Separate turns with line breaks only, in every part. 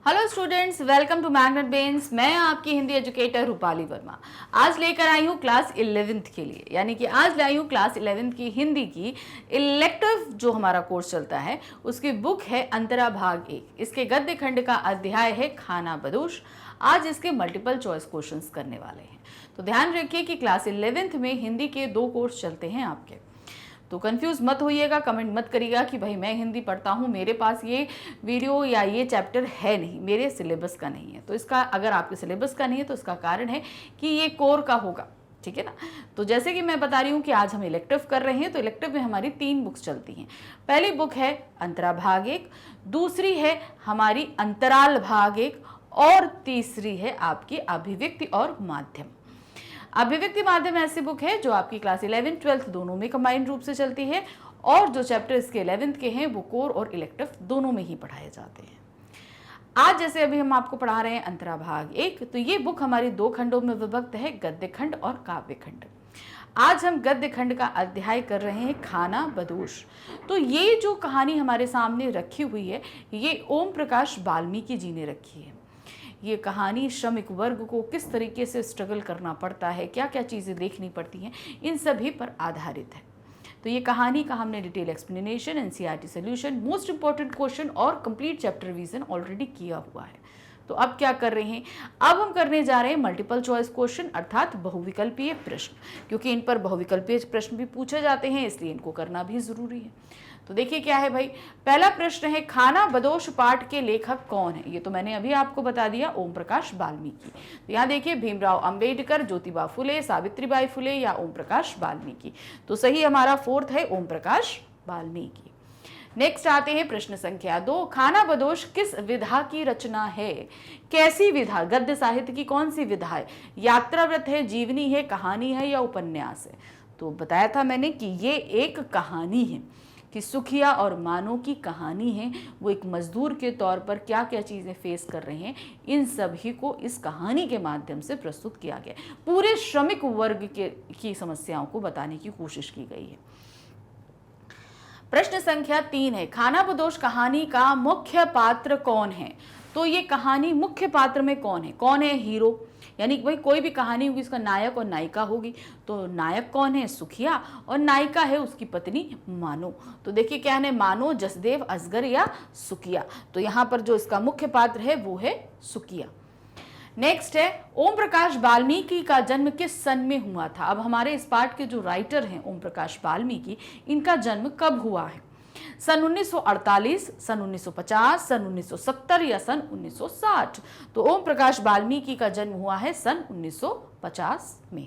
Hello students, welcome to Magnet Brains. मैं आपकी Hindi educator Rupali Verma. आज लेकर आई हूँ क्लास 11th के लिए, यानी कि आज लाई हूँ क्लास 11th की हिंदी की इलेक्टिव जो हमारा कोर्स चलता है उसकी बुक है अंतरा भाग 1। इसके गद्य खंड का अध्याय है खाना बदोश। आज इसके मल्टीपल चॉइस क्वेश्चंस करने वाले हैं, तो ध्यान रखिए कि क्लास 11th में हिंदी के 2 कोर्स चलते हैं आपके, तो कंफ्यूज मत होइएगा, कमेंट मत करिएगा कि भाई मैं हिंदी पढ़ता हूँ, मेरे पास ये वीडियो या ये चैप्टर है नहीं, मेरे सिलेबस का नहीं है। तो इसका अगर आपके सिलेबस का नहीं है तो इसका कारण है कि ये कोर का होगा, ठीक है ना। तो जैसे कि मैं बता रही हूँ कि आज हम इलेक्टिव कर रहे हैं, तो इलेक्टिव में हमारी 3 बुक्स चलती हैं। पहली बुक है अंतरा भाग 1, दूसरी है हमारी अंतराल भाग 1 और तीसरी है आपकी अभिव्यक्ति और माध्यम। अभिव्यक्ति माध्यम ऐसी बुक है जो आपकी क्लास 11, 12 दोनों में कंबाइंड रूप से चलती है, और जो चैप्टर इसके 11th के हैं वो कोर और इलेक्टिव दोनों में ही पढ़ाए जाते हैं। आज जैसे अभी हम आपको पढ़ा रहे हैं अंतरा भाग 1, तो ये बुक हमारी 2 खंडों में विभक्त है, गद्य खंड और काव्य खंड। आज हम गद्य खंड का अध्याय कर रहे हैं खाना बदोश। तो ये जो कहानी हमारे सामने रखी हुई है ये ओम प्रकाश वाल्मीकि जी ने रखी है। ये कहानी श्रमिक वर्ग को किस तरीके से स्ट्रगल करना पड़ता है, क्या क्या चीज़ें देखनी पड़ती हैं, इन सभी पर आधारित है। तो ये कहानी का हमने detail explanation, NCERT solution, most important question और कंप्लीट चैप्टर रिवीजन ऑलरेडी किया हुआ है। तो अब क्या कर रहे हैं, अब हम करने जा रहे हैं मल्टीपल चॉइस क्वेश्चन अर्थात बहुविकल्पीय प्रश्न, क्योंकि इन पर बहुविकल्पीय प्रश्न भी पूछे जाते हैं, इसलिए इनको करना भी जरूरी है। तो देखिए क्या है भाई, पहला प्रश्न है खाना बदोश पाठ के लेखक कौन है। ये तो मैंने अभी आपको बता दिया, ओम प्रकाश वाल्मीकि। तो यहाँ देखिए भीमराव अंबेडकर, ज्योतिबा फुले, सावित्रीबाई फुले या ओम प्रकाश वाल्मीकि। तो सही हमारा 4th है ओम प्रकाश वाल्मीकि। नेक्स्ट आते हैं प्रश्न संख्या 2, खाना बदोश किस विधा की रचना है। कैसी विधा, गद्य साहित्य की कौन सी विधा है, यात्राव्रत है, जीवनी है, कहानी है या उपन्यास है। तो बताया था मैंने कि ये एक कहानी है, कि सुखिया और मानो की कहानी है। वो एक मजदूर के तौर पर क्या क्या चीज़ें फेस कर रहे हैं, इन सभी को इस कहानी के माध्यम से प्रस्तुत किया गया। पूरे श्रमिक वर्ग की समस्याओं को बताने की कोशिश की गई है। प्रश्न संख्या 3 है खाना बदोश कहानी का मुख्य पात्र कौन है। तो ये कहानी मुख्य पात्र में कौन है हीरो, यानी कि भाई कोई भी कहानी होगी इसका नायक और नायिका होगी। तो नायक कौन है, सुखिया, और नायिका है उसकी पत्नी मानो। तो देखिए क्या है, मानो, जसदेव, असगर या सुखिया। तो यहाँ पर जो इसका मुख्य पात्र है वो है सुखिया। नेक्स्ट है ओम प्रकाश वाल्मीकि का जन्म किस सन में हुआ था। अब हमारे इस पाठ के जो राइटर हैं ओम प्रकाश वाल्मीकि, इनका जन्म कब हुआ है, सन 1948, सन 1950, सन 1970 या सन 1960। तो ओम प्रकाश वाल्मीकि का जन्म हुआ है सन 1950 में।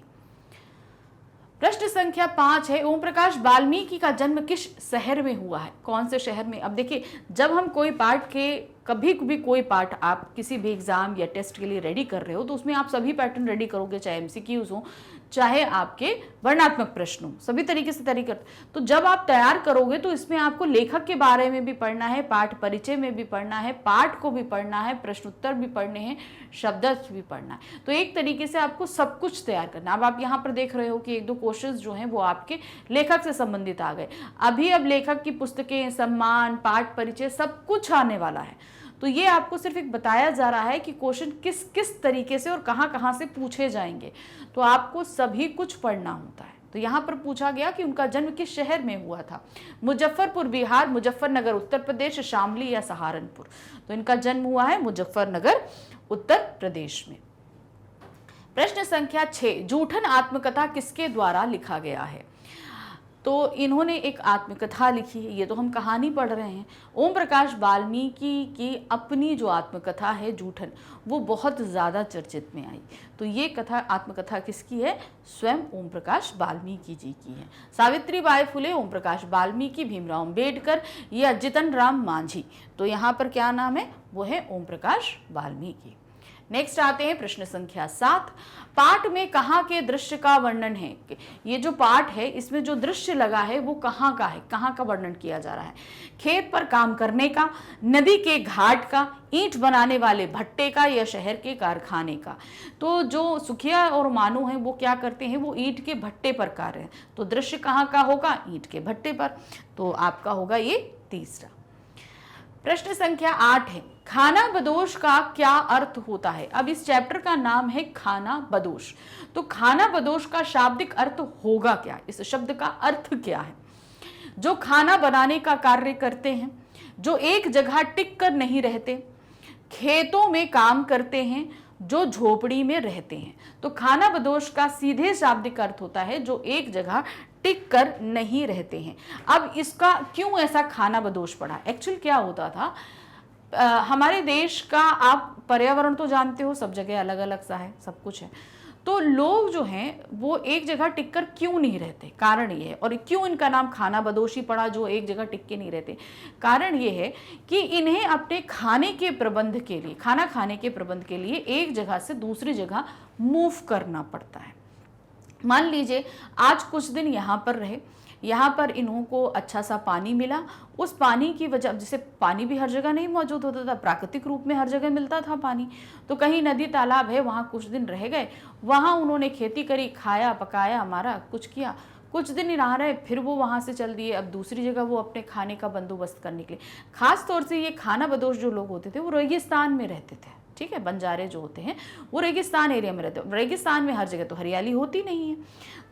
प्रश्न संख्या 5 है ओम प्रकाश वाल्मीकि का जन्म किस शहर में हुआ है, कौन से शहर में। अब देखिए जब हम कोई पाठ के कभी भी कोई पार्ट आप किसी भी एग्जाम या टेस्ट के लिए रेडी कर रहे हो तो उसमें आप सभी पैटर्न रेडी करोगे, चाहे एमसीक्यूज हो चाहे आपके वर्णात्मक प्रश्न हो, सभी तरीके से तैयारी करते। तो जब आप तैयार करोगे तो इसमें आपको लेखक के बारे में भी पढ़ना है, पाठ परिचय में भी पढ़ना है, पाठ को भी पढ़ना है, प्रश्न उत्तर भी पढ़ने हैं, शब्दार्थ भी पढ़ना है। तो एक तरीके से आपको सब कुछ तैयार करना। अब आप यहाँ पर देख रहे हो कि 1-2 क्वेश्चंस जो हैं वो आपके लेखक से संबंधित आ गए। अभी अब लेखक की पुस्तकें, सम्मान, पाठ परिचय सब कुछ आने वाला है। तो ये आपको सिर्फ एक बताया जा रहा है कि क्वेश्चन किस किस तरीके से और कहाँ से पूछे जाएंगे। तो आपको सभी कुछ पढ़ना होता है। तो यहाँ पर पूछा गया कि उनका जन्म किस शहर में हुआ था, मुजफ्फरपुर बिहार, मुजफ्फरनगर उत्तर प्रदेश, शामली या सहारनपुर। तो इनका जन्म हुआ है मुजफ्फरनगर उत्तर प्रदेश में। प्रश्न संख्या 6 जूठन आत्मकथा किसके द्वारा लिखा गया है। तो इन्होंने एक आत्मकथा लिखी है, ये तो हम कहानी पढ़ रहे हैं। ओम प्रकाश वाल्मीकि की अपनी जो आत्मकथा है जूठन, वो बहुत ज़्यादा चर्चित में आई। तो ये कथा आत्मकथा किसकी है, स्वयं ओम प्रकाश वाल्मीकि जी की है। सावित्रीबाई फुले, ओम प्रकाश वाल्मीकि, भीमराव अंबेडकर या जितन राम मांझी। तो यहाँ पर क्या नाम है, वो है ओम प्रकाश वाल्मीकि। नेक्स्ट आते हैं प्रश्न संख्या 7, पाठ में कहाँ के दृश्य का वर्णन है। ये जो पाठ है इसमें जो दृश्य लगा है वो कहाँ का है, कहाँ का वर्णन किया जा रहा है। खेत पर काम करने का, नदी के घाट का, ईंट बनाने वाले भट्टे का या शहर के कारखाने का। तो जो सुखिया और मानो हैं वो क्या करते हैं, वो ईंट के भट्टे पर कार्य है। तो दृश्य कहाँ का होगा, ईंट के भट्टे पर। तो आपका होगा ये तीसरा। प्रश्न संख्या 8 है खाना बदोश का क्या अर्थ होता है? अब इस चैप्टर का नाम है खाना बदोश। तो खाना बदोश का शाब्दिक अर्थ होगा क्या? इस शब्द का अर्थ क्या है? जो खाना बनाने का कार्य करते हैं, जो एक जगह टिक कर नहीं रहते, खेतों में काम करते हैं, जो झोपड़ी में रहते हैं। तो खाना बदोश का सीधे शाब्दिक अर्थ होता है जो एक जगह टिक कर नहीं रहते हैं। अब इसका क्यों ऐसा खाना बदोश पड़ा? एक्चुअल क्या होता था, हमारे देश का आप पर्यावरण तो जानते हो, सब जगह अलग अलग सा है, सब कुछ है। तो लोग जो हैं वो एक जगह टिक कर क्यों नहीं रहते? कारण ये है। और क्यों इनका नाम खाना बदोशी पड़ा, जो एक जगह टिक के नहीं रहते? कारण ये है कि इन्हें अपने खाने के प्रबंध के लिए, खाना खाने के प्रबंध के लिए एक जगह से दूसरी जगह मूव करना पड़ता है। मान लीजिए आज कुछ दिन यहाँ पर रहे, यहाँ पर इन्हों को अच्छा सा पानी मिला, उस पानी की वजह, जैसे पानी भी हर जगह नहीं मौजूद होता था, प्राकृतिक रूप में हर जगह मिलता था पानी, तो कहीं नदी तालाब है वहाँ कुछ दिन रह गए, वहाँ उन्होंने खेती करी, खाया पकाया, हमारा कुछ किया, कुछ दिन ही रह रहे, फिर वो वहाँ से चल दिए, अब दूसरी जगह वो अपने खाने का बंदोबस्त करने के लिए। खास तौर से ये खाना बदोश जो लोग होते थे वो रेगिस्तान में रहते थे, ठीक है, बंजारे जो होते हैं वो रेगिस्तान एरिया में रहते हैं। रेगिस्तान में हर जगह तो हरियाली होती नहीं है,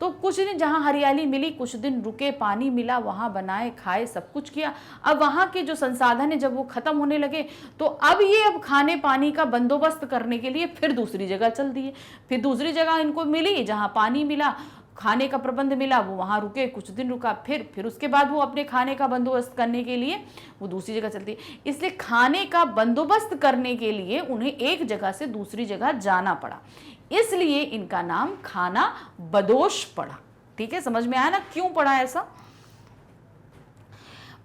तो कुछ दिन जहाँ हरियाली मिली, कुछ दिन रुके, पानी मिला, वहाँ बनाए, खाए, सब कुछ किया। अब वहाँ के जो संसाधन है जब वो खत्म होने लगे, तो अब खाने पानी का बंदोबस्त करने के लिए फिर दूसरी जगह चल दिए। फिर दूसरी जगह इनको मिली जहाँ पानी मिला, खाने का प्रबंध मिला, वो वहाँ रुके, कुछ दिन रुका, फिर उसके बाद वो अपने खाने का बंदोबस्त करने के लिए वो दूसरी जगह चलती है। इसलिए खाने का बंदोबस्त करने के लिए उन्हें एक जगह से दूसरी जगह जाना पड़ा, इसलिए इनका नाम खाना बदोश पड़ा। ठीक है, समझ में आया ना क्यों पड़ा ऐसा?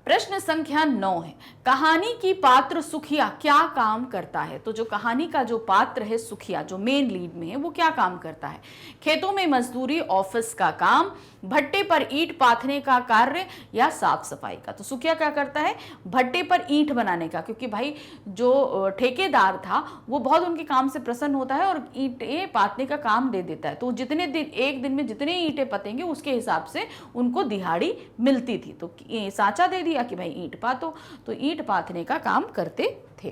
प्रश्न संख्या 9 है, कहानी की पात्र सुखिया क्या काम करता है? तो जो कहानी का जो पात्र है सुखिया, जो मेन लीड में है, वो क्या काम करता है? खेतों में मजदूरी, ऑफिस का काम, भट्टे पर ईंट पाथने का कार्य या साफ सफाई का? तो सुखिया क्या करता है? भट्टे पर ईंट बनाने का, क्योंकि भाई जो ठेकेदार था वो बहुत उनके काम से प्रसन्न होता है और ईंटें पाथने का काम दे देता है। तो जितने दिन, एक दिन में जितने ईंटें पतेंगे उसके हिसाब से उनको दिहाड़ी मिलती थी। तो साँचा दे दिया कि भाई ईंट पातो, तो ईंट पाथने का काम करते थे।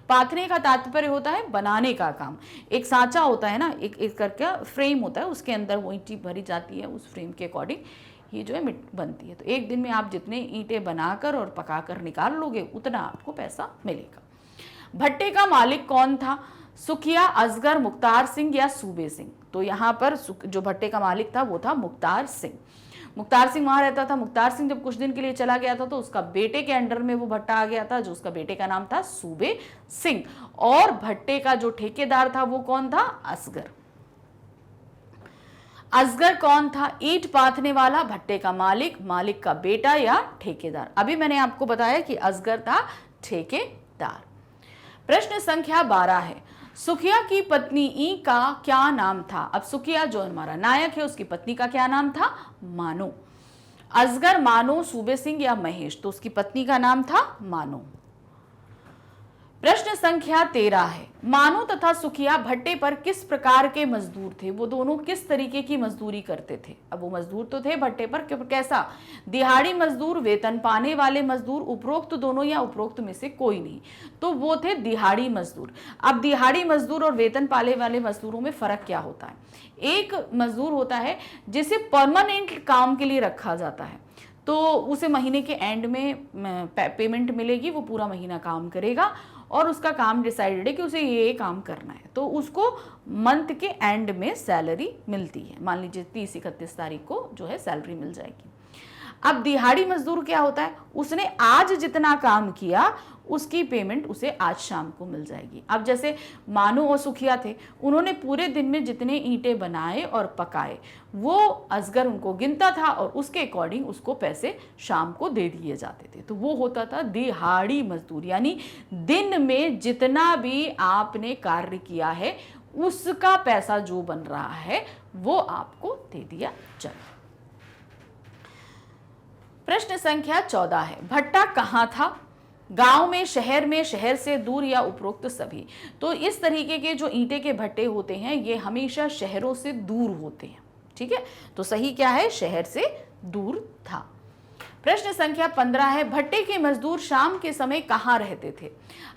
पाथने का तात्पर्य होता है बनाने का काम। एक सांचा होता है ना, एक करके फ्रेम होता है, उसके अंदर वो ईंटें भरी जाती है, उस फ्रेम के अकॉर्डिंग ये जो है बनती है। तो एक दिन में आप जितने ईंटें बनाकर और पकाकर निकाल लोगे उतना आपको पैसा मिलेगा। भट्टे का मालिक कौन था? सुखिया, असगर, मुख्तार सिंह या सूबे सिंह? तो यहाँ पर जो भट्टे का मालिक था वो था मुख्तार सिंह। मुख्तार सिंह वहां रहता था। मुख्तार सिंह जब कुछ दिन के लिए चला गया था तो उसका बेटे के अंडर में वो भट्टा आ गया था, जो उसका बेटे का नाम था सूबे सिंह। और भट्टे का जो ठेकेदार था वो कौन था? असगर। असगर कौन था? ईंट पाथने वाला, भट्टे का मालिक, मालिक का बेटा या ठेकेदार? अभी मैंने आपको बताया कि असगर था ठेकेदार। प्रश्न संख्या 12 है, सुखिया की पत्नी ई का क्या नाम था? अब सुखिया जो हमारा नायक है उसकी पत्नी का क्या नाम था? मानो। असगर, मानो, सूबे सिंह या महेश? तो उसकी पत्नी का नाम था मानो। प्रश्न संख्या 13 है, मानो तथा सुखिया भट्टे पर किस प्रकार के मजदूर थे? वो दोनों किस तरीके की मजदूरी करते थे? अब वो मजदूर तो थे भट्टे पर, कैसा? दिहाड़ी मजदूर, वेतन पाने वाले मजदूर, उपरोक्त दोनों या उपरोक्त में से कोई नहीं? तो वो थे दिहाड़ी मजदूर। अब दिहाड़ी मजदूर और वेतन पाने वाले मजदूरों में फर्क क्या होता है? एक मजदूर होता है जिसे परमानेंट काम के लिए रखा जाता है, तो उसे महीने के एंड में पेमेंट मिलेगी, वो पूरा महीना काम करेगा और उसका काम डिसाइडेड है कि उसे ये काम करना है, तो उसको मंथ के एंड में सैलरी मिलती है। मान लीजिए 30-31 तारीख को जो है सैलरी मिल जाएगी। अब दिहाड़ी मजदूर क्या होता है? उसने आज जितना काम किया उसकी पेमेंट उसे आज शाम को मिल जाएगी। अब जैसे मानो और सुखिया थे, उन्होंने पूरे दिन में जितने ईंटें बनाए और पकाए वो असगर उनको गिनता था और उसके अकॉर्डिंग उसको पैसे शाम को दे दिए जाते थे। तो वो होता था दिहाड़ी मजदूर, यानी दिन में जितना भी आपने कार्य किया है उसका पैसा जो बन रहा है वो आपको दे दिया जाए। प्रश्न संख्या 14 है, भट्टा कहाँ था? गांव में, शहर में, शहर से दूर या उपरोक्त सभी? तो इस तरीके के जो ईंटे के भट्टे होते हैं ये हमेशा शहरों से दूर होते हैं। ठीक है, तो सही क्या है? शहर से दूर था। प्रश्न संख्या 15 है, भट्टे के मजदूर शाम के समय कहाँ रहते थे?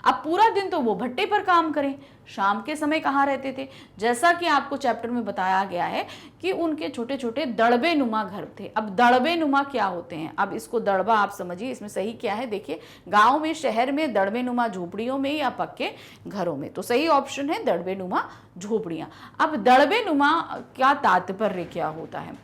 अब पूरा दिन तो वो भट्टे पर काम करें, शाम के समय कहाँ रहते थे? जैसा कि आपको चैप्टर में बताया गया है कि उनके छोटे छोटे दड़बे नुमा घर थे। अब दड़बे नुमा क्या होते हैं? अब इसको दड़बा आप समझिए, इसमें सही क्या है देखिए, गांव में, शहर में, दड़बे नुमा झोपड़ियों में या पक्के घरों में। तो सही ऑप्शन है दड़बे नुमा झोपड़ियां। अब दड़बे नुमा क्या तात्पर्य क्या होता है?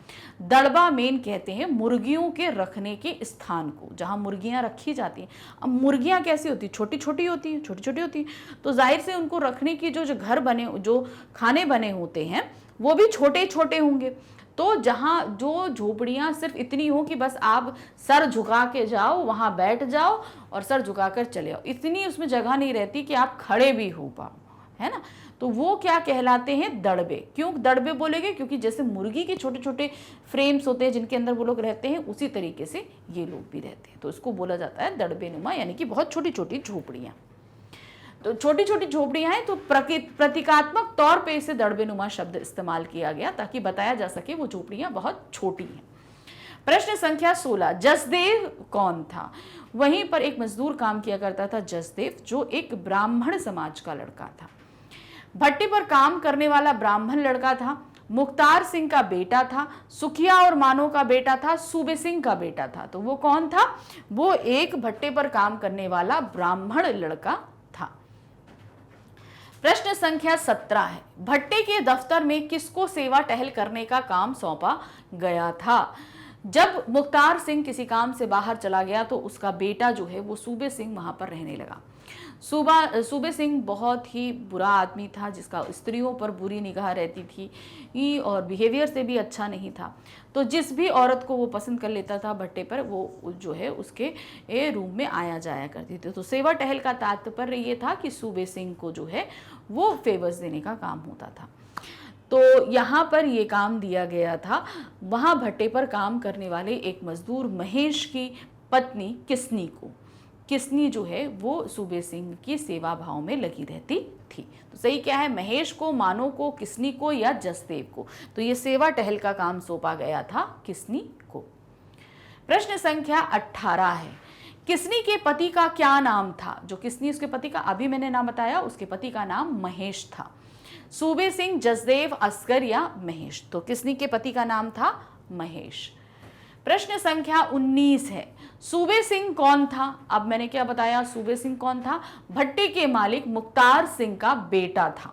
दड़बा मेन कहते हैं मुर्गियों के रखने के स्थान को, जहां मुर्गियां रखी जाती हैं। अब मुर्गियां कैसी होती हैं? छोटी छोटी होती हैं, छोटी छोटी होती हैं, तो जाहिर से उनको रखने की जो घर बने, जो खाने बने होते हैं वो भी छोटे छोटे होंगे। तो जहां जो झोपड़ियां सिर्फ इतनी हो कि बस आप सर झुका के जाओ, वहां बैठ जाओ और सर झुकाकर चले आओ, इतनी उसमें जगह नहीं रहती कि आप खड़े भी हो पाओ, है ना, तो वो क्या कहलाते हैं? दड़बे। क्यों दड़बे बोलेंगे? क्योंकि जैसे मुर्गी के छोटे छोटे फ्रेम्स होते हैं जिनके अंदर वो लोग रहते हैं, उसी तरीके से ये लोग भी रहते हैं, तो इसको बोला जाता है दड़बे नुमा, यानी कि बहुत छोटी छोटी झोपड़ियां। तो छोटी छोटी झोपड़ियां हैं, तो प्रतीकात्मक तौर पे इसे दड़बे नुमा शब्द इस्तेमाल किया गया ताकि बताया जा सके वो झोपड़ियां बहुत छोटी हैं। प्रश्न संख्या 16, जसदेव कौन था? वहीं पर एक मजदूर काम किया करता था जसदेव, जो एक ब्राह्मण समाज का लड़का था। भट्टी पर काम करने वाला ब्राह्मण लड़का था, मुख्तार सिंह का बेटा था, सुखिया और मानो का बेटा था, सूबे सिंह का बेटा था। तो वो कौन था? वो एक भट्टे पर काम करने वाला ब्राह्मण लड़का था। प्रश्न संख्या 17 है, भट्टे के दफ्तर में किसको सेवा टहल करने का काम सौंपा गया था? जब मुख्तार सिंह किसी काम से बाहर चला गया तो उसका बेटा जो है वो सूबे सिंह वहां पर रहने लगा। सूबे सिंह बहुत ही बुरा आदमी था, जिसका स्त्रियों पर बुरी निगाह रहती थी और बिहेवियर से भी अच्छा नहीं था। तो जिस भी औरत को वो पसंद कर लेता था भट्टे पर, वो जो है उसके रूम में आया जाया करती थी। तो सेवा टहल का तात्पर्य ये था कि सूबे सिंह को जो है वो फेवर्स देने का काम होता था। तो यहाँ पर ये काम दिया गया था, वहाँ भट्टे पर काम करने वाले एक मजदूर महेश की पत्नी किसनी को। किसनी जो है वो सूबे सिंह की सेवा भाव में लगी रहती थी। तो सही क्या है? महेश को, मानो को, किसनी को या जसदेव को। तो ये सेवा टहल का काम सौंपा गया था किसनी को। प्रश्न संख्या 18 है, किसनी के पति का क्या नाम था? जो किसनी उसके पति का अभी मैंने नाम बताया, उसके पति का नाम महेश था। सूबे सिंह, जसदेव, असगर या महेश? तो किसनी के पति का नाम था महेश। प्रश्न संख्या 19 है, सूबे सिंह कौन था? अब मैंने क्या बताया, सूबे सिंह कौन था? भट्टे के मालिक मुख्तार सिंह का बेटा था।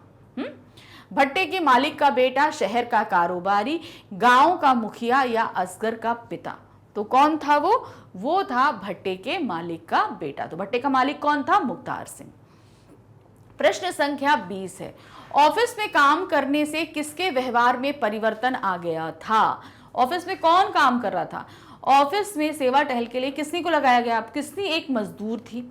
भट्टे के मालिक का बेटा, शहर का कारोबारी, गांव का मुखिया या असगर का पिता? तो कौन था वो? वो था भट्टे के मालिक का बेटा। तो भट्टे का मालिक कौन था? मुख्तार सिंह। प्रश्न संख्या 20 है, ऑफिस में काम करने से किसके व्यवहार में परिवर्तन आ गया था? ऑफिस में कौन काम कर रहा था? ऑफिस में सेवा टहल के लिए किसनी को लगाया गया? अब किसनी एक मजदूर थी।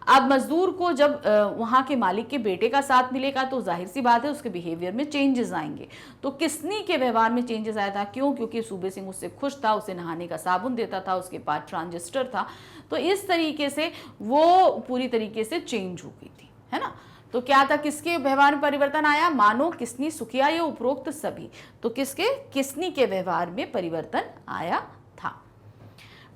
अब मजदूर को जब वहाँ के मालिक के बेटे का साथ मिलेगा तो जाहिर सी बात है उसके बिहेवियर में चेंजेस आएंगे। तो किसनी के व्यवहार में चेंजेस आया था? क्यों? क्योंकि सूबे सिंह उससे खुश था, उसे नहाने का साबुन देता था, उसके पास ट्रांजिस्टर था। तो इस तरीके से वो पूरी तरीके से चेंज हो गई थी, है ना। तो क्या था? किसके व्यवहार में परिवर्तन आया? मानो, किसनी, सुखिया या उपरोक्त सभी? तो किसनी के व्यवहार में परिवर्तन आया था।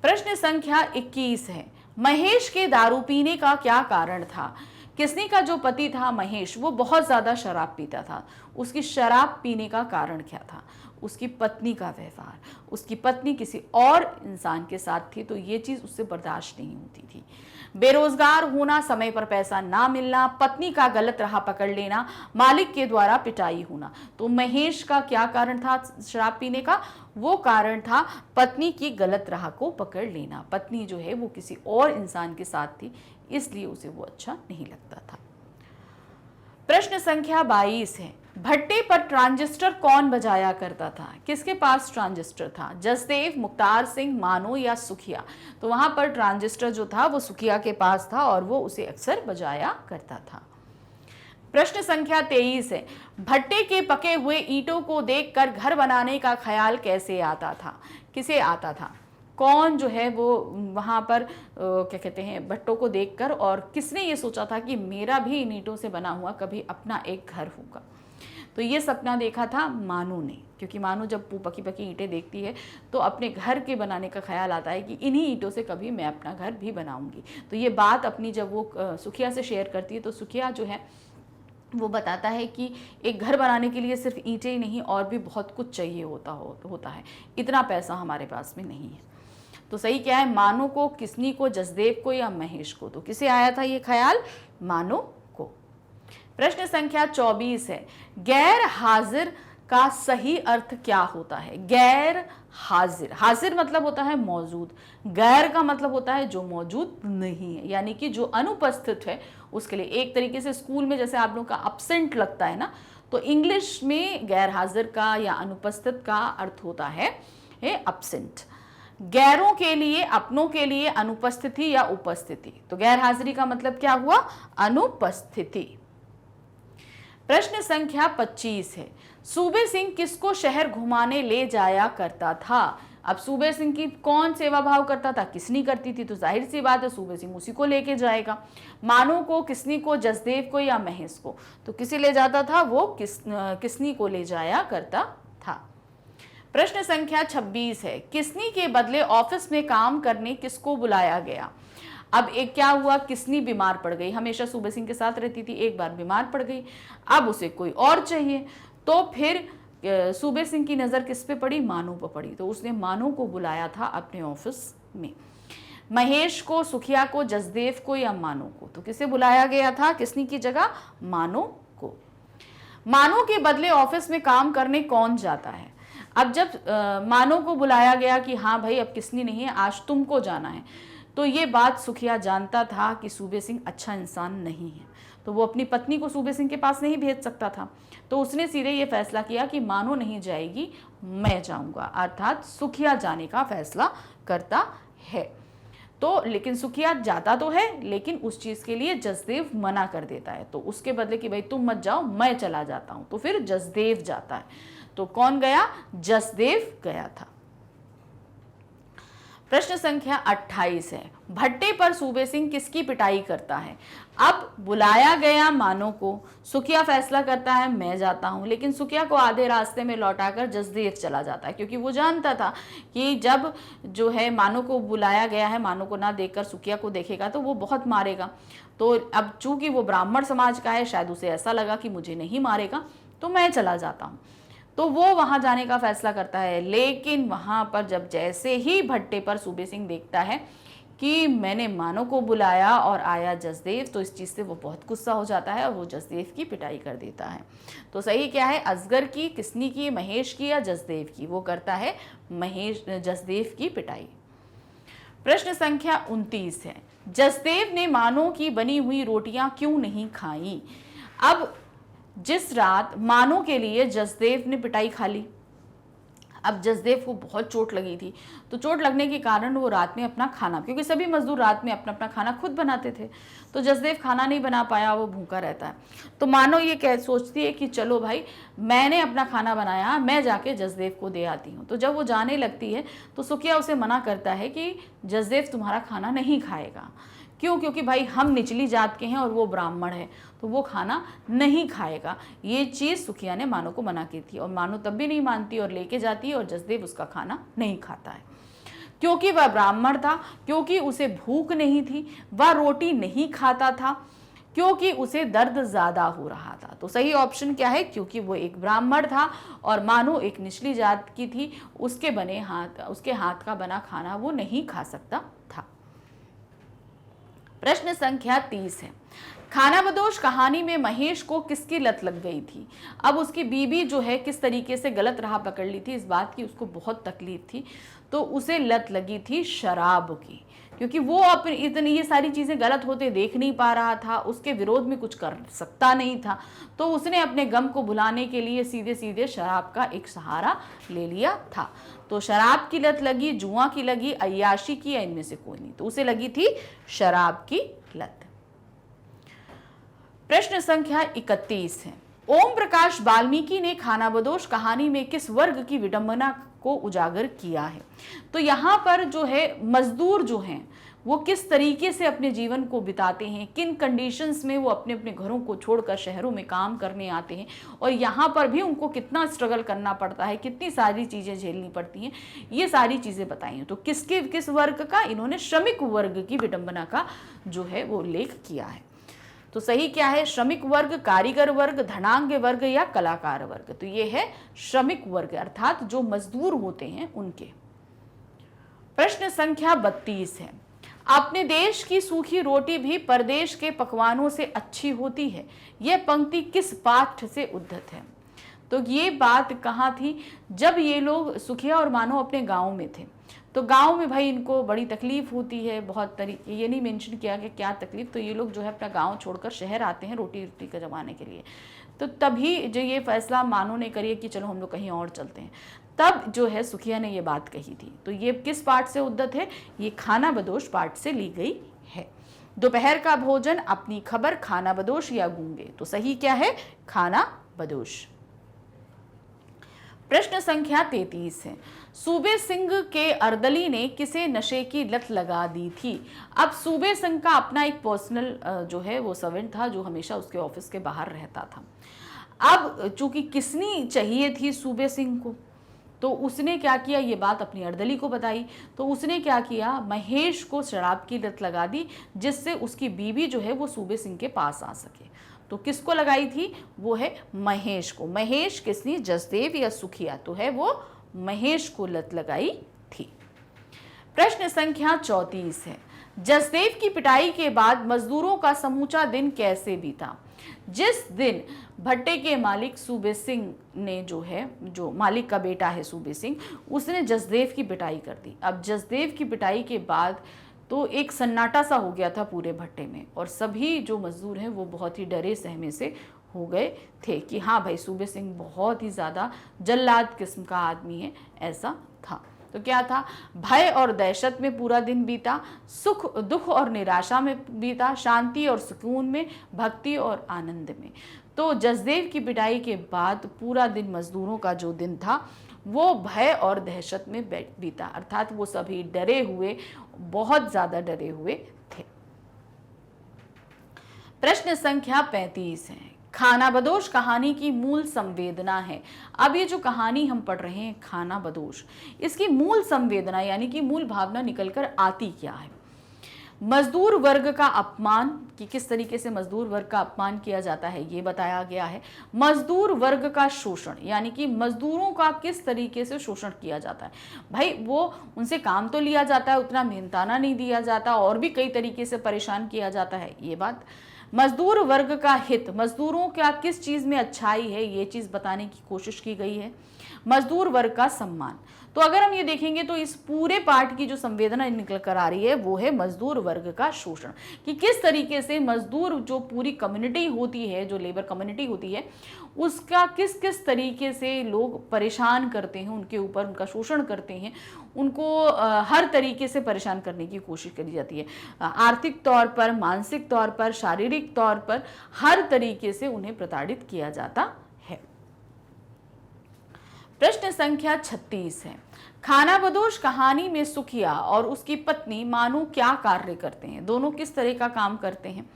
प्रश्न संख्या 21 है, महेश के दारू पीने का क्या कारण था? किसनी का जो पति था महेश, वो बहुत ज्यादा शराब पीता था। उसकी शराब पीने का कारण क्या था? उसकी पत्नी का व्यवहार। उसकी पत्नी किसी और इंसान के साथ थी, तो ये चीज उससे बर्दाश्त नहीं होती थी। बेरोजगार होना, समय पर पैसा ना मिलना, पत्नी का गलत राह पकड़ लेना, मालिक के द्वारा पिटाई होना। तो महेश का क्या कारण था शराब पीने का? वो कारण था पत्नी की गलत राह को पकड़ लेना। पत्नी जो है वो किसी और इंसान के साथ थी, इसलिए उसे वो अच्छा नहीं लगता था। प्रश्न संख्या 22 है, भट्टे पर ट्रांजिस्टर कौन बजाया करता था? किसके पास ट्रांजिस्टर था? जसदेव, मुख्तार सिंह, मानो या सुखिया? तो वहां पर ट्रांजिस्टर जो था वो सुखिया के पास था और वो उसे अक्सर बजाया करता था। प्रश्न संख्या 23 है, भट्टे के पके हुए ईंटों को देखकर घर बनाने का ख्याल कैसे आता था? किसे आता था? कौन जो है वो वहाँ पर क्या कहते हैं भट्टों को देखकर, और किसने ये सोचा था कि मेरा भी इन ईंटों से बना हुआ कभी अपना एक घर होगा? तो ये सपना देखा था मानू ने, क्योंकि मानू जब पकी पकी ईंटें देखती है तो अपने घर के बनाने का ख्याल आता है कि इन्हीं ईंटों से कभी मैं अपना घर भी बनाऊंगी। तो ये बात अपनी जब वो सुखिया से शेयर करती है तो सुखिया जो है वो बताता है कि एक घर बनाने के लिए सिर्फ ईंटें ही नहीं और भी बहुत कुछ चाहिए होता है, इतना पैसा हमारे पास में नहीं है। तो सही क्या है, मानो को, किसनी को, जसदेव को या महेश को? तो किसे आया था ये ख्याल? मानो को। प्रश्न संख्या 24 है, गैर हाजिर का सही अर्थ क्या होता है? गैर हाजिर, हाजिर मतलब होता है मौजूद, गैर का मतलब होता है जो मौजूद नहीं है, यानी कि जो अनुपस्थित है उसके लिए। एक तरीके से स्कूल में जैसे आप लोगों का एब्सेंट लगता है ना, तो इंग्लिश में गैर हाजिर का या अनुपस्थित का अर्थ होता है एब्सेंट। गैरों के लिए, अपनों के लिए अनुपस्थिति या उपस्थिति। तो गैर हाजिरी का मतलब क्या हुआ? अनुपस्थिति। प्रश्न संख्या 25 है, सूबे सिंह किसको शहर घुमाने ले जाया करता था? अब सूबे सिंह की कौन सेवा भाव करता था? किसनी करती थी, तो जाहिर सी बात है सूबे सिंह उसी को लेके जाएगा। मानो को, किसनी को, जसदेव को या महेश को? तो किसे ले जाता था? वो किसनी को ले जाया करता था। प्रश्न संख्या 26 है, किसनी के बदले ऑफिस में काम करने किसको बुलाया गया? अब एक क्या हुआ, किसनी बीमार पड़ गई, हमेशा सूबे सिंह के साथ रहती थी, एक बार बीमार पड़ गई, अब उसे कोई और चाहिए, तो फिर सूबे सिंह की नज़र किस पे पड़ी? मानो पर पड़ी, तो उसने मानो को बुलाया था अपने ऑफिस में। महेश को, सुखिया को, जसदेव को या मानो को? तो किसे बुलाया गया था किसनी की जगह? मानो को। मानो के बदले ऑफिस में काम करने कौन जाता है? अब जब मानो को बुलाया गया कि हाँ भाई अब किसनी नहीं है, आज तुमको जाना है, तो ये बात सुखिया जानता था कि सूबे सिंह अच्छा इंसान नहीं है, तो वो अपनी पत्नी को सूबे सिंह के पास नहीं भेज सकता था, तो उसने सीधे ये फैसला किया कि मानो नहीं जाएगी, मैं जाऊंगा, अर्थात सुखिया जाने का फैसला करता है। तो लेकिन सुखिया जाता तो है, लेकिन उस चीज़ के लिए जसदेव मना कर देता है, तो उसके बदले कि भाई तुम मत जाओ, मैं चला जाता हूँ, तो फिर जसदेव जाता है। तो कौन गया? जसदेव गया था। प्रश्न संख्या 28 है, भट्टे पर सूबे सिंह किसकी पिटाई करता है? अब बुलाया गया मानो को, सुखिया फैसला करता है मैं जाता हूं, लेकिन सुखिया को आधे रास्ते में लौटाकर जसदेव चला जाता है, क्योंकि वो जानता था कि जब जो है मानो को बुलाया गया है, मानो को ना देखकर सुखिया को देखेगा तो वो बहुत मारेगा। तो अब चूंकि वो ब्राह्मण समाज का है, शायद उसे ऐसा लगा कि मुझे नहीं मारेगा, तो मैं चला जाता हूँ, तो वो वहां जाने का फैसला करता है। लेकिन वहां पर जब जैसे ही भट्टे पर सूबे सिंह देखता है कि मैंने मानो को बुलाया और आया जसदेव, तो इस चीज़ से वो बहुत गुस्सा हो जाता है और वो जसदेव की पिटाई कर देता है। तो सही क्या है, असगर की, किसनी की, महेश की या जसदेव की? वो करता है जसदेव की पिटाई। प्रश्न संख्या 29 है, जसदेव ने मानो की बनी हुई रोटियां क्यों नहीं खाई? अब जिस रात मानो के लिए जसदेव ने पिटाई खा ली, अब जसदेव को बहुत चोट लगी थी, तो चोट लगने के कारण वो रात में अपना खाना, क्योंकि सभी मजदूर रात में अपना अपना खाना खुद बनाते थे, तो जसदेव खाना नहीं बना पाया, वो भूखा रहता है। तो मानो ये सोचती है कि चलो भाई मैंने अपना खाना बनाया, मैं जाके जसदेव को दे आती हूँ। तो जब वो जाने लगती है तो सुखिया उसे मना करता है कि जसदेव तुम्हारा खाना नहीं खाएगा। क्यों? क्योंकि भाई हम निचली जात के हैं और वो ब्राह्मण है, तो वो खाना नहीं खाएगा। ये चीज़ सुखिया ने मानो को मना की थी और मानो तब भी नहीं मानती और लेके जाती है और जसदेव उसका खाना नहीं खाता है, क्योंकि वह ब्राह्मण था, क्योंकि उसे भूख नहीं थी, वह रोटी नहीं खाता था, क्योंकि उसे दर्द ज़्यादा हो रहा था। तो सही ऑप्शन क्या है? क्योंकि वो एक ब्राह्मण था और मानो एक निचली जात की थी, उसके हाथ का बना खाना वो नहीं खा सकता था। प्रश्न संख्या 30 है, खानाबदोश कहानी में महेश को किसकी लत लग गई थी? अब उसकी बीबी जो है किस तरीके से गलत राह पकड़ ली थी, इस बात की उसको बहुत तकलीफ थी, तो उसे लत लगी थी शराब की, क्योंकि वो अपनी इतनी ये सारी चीज़ें गलत होते देख नहीं पा रहा था, उसके विरोध में कुछ कर सकता नहीं था, तो उसने अपने गम को भुलाने के लिए सीधे सीधे शराब का एक सहारा ले लिया था। तो शराब की लत लगी, जुआ की लगी, अय्याशी की, या इनमें से कोई नहीं, तो उसे लगी थी शराब की लत। प्रश्न संख्या 31 है, ओम प्रकाश वाल्मीकि ने खानाबदोश कहानी में किस वर्ग की विडंबना को उजागर किया है? तो यहाँ पर जो है मजदूर जो हैं वो किस तरीके से अपने जीवन को बिताते हैं, किन कंडीशंस में वो अपने अपने घरों को छोड़कर शहरों में काम करने आते हैं और यहाँ पर भी उनको कितना स्ट्रगल करना पड़ता है, कितनी सारी चीज़ें झेलनी पड़ती हैं, ये सारी चीज़ें बताई हैं। तो किस वर्ग का, इन्होंने श्रमिक वर्ग की विडंबना का जो है वो उल्लेख किया है। तो सही क्या है? श्रमिक वर्ग, कारीगर वर्ग, धनाढ्य वर्ग या कलाकार वर्ग। तो ये है श्रमिक वर्ग, अर्थात जो मजदूर होते हैं उनके। प्रश्न संख्या 32 है, अपने देश की सूखी रोटी भी परदेश के पकवानों से अच्छी होती है। यह पंक्ति किस पाठ से उद्धत है? तो ये बात कहाँ थी? जब ये लोग सुखिया और मानव अपने गांव में थे, तो गांव में भाई इनको बड़ी तकलीफ होती है, बहुत तरीके, ये नहीं मेंशन किया कि क्या तकलीफ, तो ये लोग जो है अपना गांव छोड़कर शहर आते हैं रोटी रोटी का जमाने के लिए। तो तभी जो ये फैसला मानो ने करिए कि चलो हम लोग कहीं और चलते हैं, तब जो है सुखिया ने ये बात कही थी। तो ये किस पाठ से उद्धत है? ये खाना बदोश पाठ से ली गई है। दोपहर का भोजन, अपनी खबर, खाना बदोश या गूंगे। तो सही क्या है? खाना बदोश। प्रश्न संख्या 33 है, सूबे सिंह के अर्दली ने किसे नशे की लत लगा दी थी? अब सूबे सिंह का अपना एक पर्सनल जो है वो सर्वेंट था जो हमेशा उसके ऑफिस के बाहर रहता था। अब चूंकि किसनी चाहिए थी सूबे सिंह को, तो उसने क्या किया, ये बात अपनी अर्दली को बताई। तो उसने क्या किया, महेश को शराब की लत लगा दी, जिससे उसकी बीवी जो है वो सूबे सिंह के पास आ सके। तो किसको लगाई थी? वो है महेश को। महेश किसने? जसदेव या सुखिया? तो है वो महेश को लत लगाई थी। प्रश्न संख्या 34 है, जसदेव की पिटाई के बाद मजदूरों का समूचा दिन कैसे बीता? जिस दिन भट्टे के मालिक सूबे सिंह ने जो है, जो मालिक का बेटा है सूबे सिंह, उसने जसदेव की पिटाई कर दी। अब जसदेव की पिटाई के बाद तो एक सन्नाटा सा हो गया था पूरे भट्टे में, और सभी जो मजदूर हैं वो बहुत ही डरे सहमे से हो गए थे कि हाँ भाई सूबे सिंह बहुत ही ज़्यादा जल्लाद किस्म का आदमी है, ऐसा था। तो क्या था? भय और दहशत में पूरा दिन बीता, सुख दुख और निराशा में बीता, शांति और सुकून में, भक्ति और आनंद में। तो जसदेव की पिटाई के बाद पूरा दिन मजदूरों का जो दिन था वो भय और दहशत में बीता, अर्थात वो सभी डरे हुए, बहुत ज्यादा डरे हुए थे। प्रश्न संख्या 35 है, खाना बदोश कहानी की मूल संवेदना है। अब ये जो कहानी हम पढ़ रहे हैं खाना बदोश, इसकी मूल संवेदना यानी कि मूल भावना निकलकर आती क्या है? मजदूर वर्ग का अपमान, कि किस तरीके से मजदूर वर्ग का अपमान किया जाता है ये बताया गया है। मजदूर वर्ग का शोषण, यानी कि मजदूरों का किस तरीके से शोषण किया जाता है। भाई वो उनसे काम तो लिया जाता है, उतना मेहनताना नहीं दिया जाता, और भी कई तरीके से परेशान किया जाता है, ये बात। मजदूर वर्ग का हित, मजदूरों का किस चीज़ में अच्छाई है ये चीज़ बताने की कोशिश की गई है। मजदूर वर्ग का सम्मान, तो अगर हम ये देखेंगे तो इस पूरे पाठ की जो संवेदना निकल कर आ रही है वो है मजदूर वर्ग का शोषण, कि किस तरीके से मजदूर जो पूरी कम्युनिटी होती है, जो लेबर कम्युनिटी होती है, उसका किस किस तरीके से लोग परेशान करते हैं, उनके ऊपर उनका शोषण करते हैं, उनको हर तरीके से परेशान करने की कोशिश करी जाती है, आर्थिक तौर पर, मानसिक तौर पर, शारीरिक तौर पर, हर तरीके से उन्हें प्रताड़ित किया जाता है। प्रश्न संख्या 36 है, खाना बदोश कहानी में सुखिया और उसकी पत्नी मानू क्या कार्य करते हैं? दोनों किस तरह का काम करते हैं?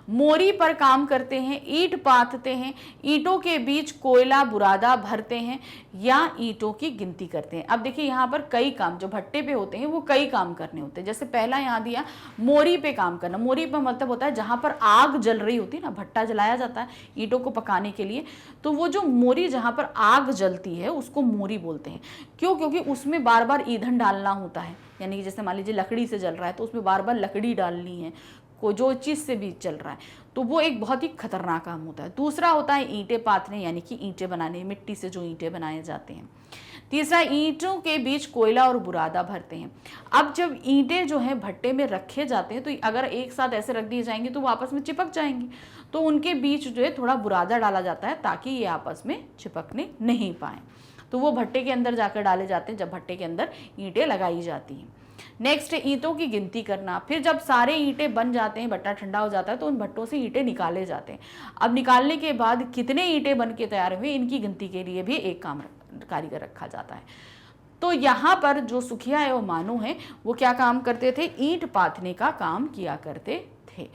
मोरी पर काम करते हैं, ईंट पाथते हैं, ईंटों के बीच कोयला बुरादा भरते हैं, या ईंटों की गिनती करते हैं। अब देखिए यहाँ पर कई काम जो भट्टे पे होते हैं वो कई काम करने होते हैं। जैसे पहला यहाँ दिया मोरी पे काम करना। मोरी पर मतलब होता है जहाँ पर आग जल रही होती है ना, भट्टा जलाया जाता है ईंटों को पकाने के लिए, तो वो जो मोरी जहाँ पर आग जलती है उसको मोरी बोलते हैं। क्यों? क्योंकि उसमें बार बार ईंधन डालना होता है, यानी कि जैसे मान लीजिए लकड़ी से जल रहा है तो उसमें बार बार लकड़ी डालनी है, को जो चीज़ से भी चल रहा है, तो वो एक बहुत ही खतरनाक काम होता है। दूसरा होता है ईंटें पाथने, यानी कि ईंटें बनाने, मिट्टी से जो ईंटें बनाए जाते हैं। तीसरा, ईंटों के बीच कोयला और बुरादा भरते हैं। अब जब ईंटें जो हैं भट्टे में रखे जाते हैं तो अगर एक साथ ऐसे रख दिए जाएंगे तो वो आपस में चिपक जाएंगे, तो उनके बीच जो है थोड़ा बुरादा डाला जाता है ताकि ये आपस में चिपकने नहीं पाए। तो वो भट्टे के अंदर जाकर डाले जाते हैं जब भट्टे के अंदर ईंटें लगाई जाती हैं। नेक्स्ट है ईंटों की गिनती करना। फिर जब सारे ईंटें बन जाते हैं, भट्टा ठंडा हो जाता है, तो उन भट्टों से ईंटें निकाले जाते हैं। अब निकालने के बाद कितने ईंटें बन के तैयार हुए, इनकी गिनती के लिए भी एक काम कारीगर रखा जाता है। तो यहाँ पर जो सुखिया एवं मानू हैं वो क्या काम करते थे, ईंट पाथने का काम किया करते थे।